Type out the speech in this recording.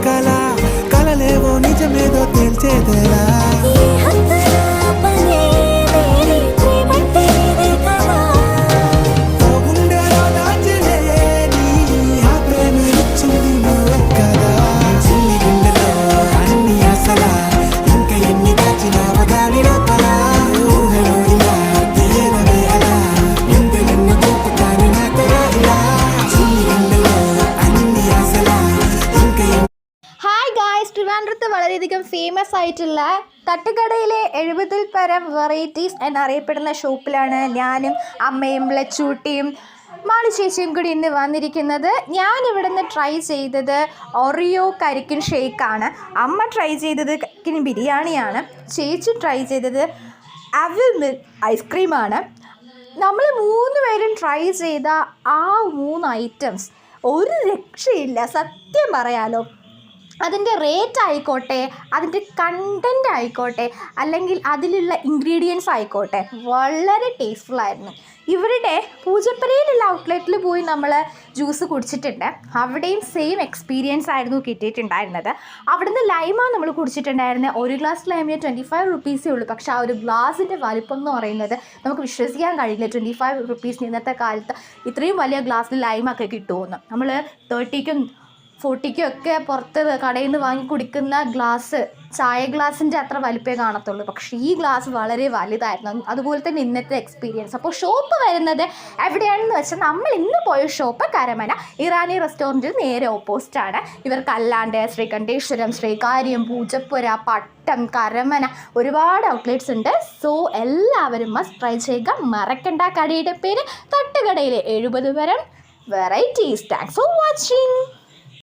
కళ కలలేవో నిజమేదో తెలిసేదేలా ട്രിവാൻഡ്രത്ത് വളരെയധികം ഫേമസ് ആയിട്ടുള്ള തട്ടുകടയിലെ 70-ൽ പരം വെറൈറ്റീസ് എന്നറിയപ്പെടുന്ന ഷോപ്പിലാണ് ഞാനും അമ്മയും ലച്ചൂട്ടിയും മാളി ചേച്ചിയും കൂടി ഇന്ന് വന്നിരിക്കുന്നത്. ഞാനിവിടെ നിന്ന് ട്രൈ ചെയ്തത് ഒറിയോ കരിക്കിൻ ഷേക്കാണ്. അമ്മ ട്രൈ ചെയ്തത് കരിക്കിൻ ബിരിയാണിയാണ്. ചേച്ചി ട്രൈ ചെയ്തത് അവിൽ മിൽക്ക് ഐസ്ക്രീമാണ്. നമ്മൾ 3 പേരും ട്രൈ ചെയ്ത ആ 3 ഐറ്റംസ് ഒരു രക്ഷയില്ല. സത്യം പറയാലോ, അതിൻ്റെ റേറ്റ് ആയിക്കോട്ടെ, അതിൻ്റെ കണ്ടൻറ്റ് ആയിക്കോട്ടെ, അല്ലെങ്കിൽ അതിലുള്ള ഇൻഗ്രീഡിയൻസ് ആയിക്കോട്ടെ, വളരെ ടേസ്റ്റ്ഫുള്ളായിരുന്നു. ഇവരുടെ പൂജപ്പുരയിലുള്ള ഔട്ട്ലെറ്റിൽ പോയി നമ്മൾ ജ്യൂസ് കുടിച്ചിട്ടുണ്ട്. അവിടെയും സെയിം എക്സ്പീരിയൻസ് ആയിരുന്നു കിട്ടിയിട്ടുണ്ടായിരുന്നത്. അവിടുന്ന് ലൈമാണ് നമ്മൾ കുടിച്ചിട്ടുണ്ടായിരുന്നത്. ഒരു ഗ്ലാസ് ലൈമിന് 25 റുപ്പീസേ ഉള്ളൂ. പക്ഷേ ആ ഒരു ഗ്ലാസിൻ്റെ വലിപ്പം എന്ന് പറയുന്നത് നമുക്ക് വിശ്വസിക്കാൻ കഴിയില്ല. 25 റുപ്പീസിന് ഇന്നത്തെ കാലത്ത് ഇത്രയും വലിയ ഗ്ലാസ്സിൽ ലൈമൊക്കെ കിട്ടുമെന്ന്. നമ്മൾ 30-ക്കും 40-ക്കും ഒക്കെ പുറത്ത് കടയിൽ നിന്ന് വാങ്ങി കുടിക്കുന്ന ഗ്ലാസ് ചായ ഗ്ലാസിൻ്റെ അത്ര വലിപ്പേ കാണത്തുള്ളൂ. പക്ഷേ ഈ ഗ്ലാസ് വളരെ വലുതായിരുന്നു. അതുപോലെ തന്നെ ഇന്നത്തെ എക്സ്പീരിയൻസ്. അപ്പോൾ ഷോപ്പ് വരുന്നത് എവിടെയാണെന്ന് വെച്ചാൽ, നമ്മൾ ഇന്ന് പോയ ഷോപ്പ് കരമന ഇറാനി റെസ്റ്റോറൻറ്റിൽ നേരെ ഓപ്പോസിറ്റാണ്. ഇവർക്ക് അല്ലാണ്ട് ശ്രീകണ്ഠേശ്വരം, ശ്രീകാര്യം, പൂജപ്പുര, പട്ടം, കരമന ഒരുപാട് ഔട്ട്ലെറ്റ്സ് ഉണ്ട്. സോ എല്ലാവരും മസ്റ്റ് ട്രൈ ചെയ്യുക. മറക്കണ്ട. കടയുടെ പേര് തട്ടുകടയിലെ 70 പരം വെറൈറ്റീസ്. Thanks for watching.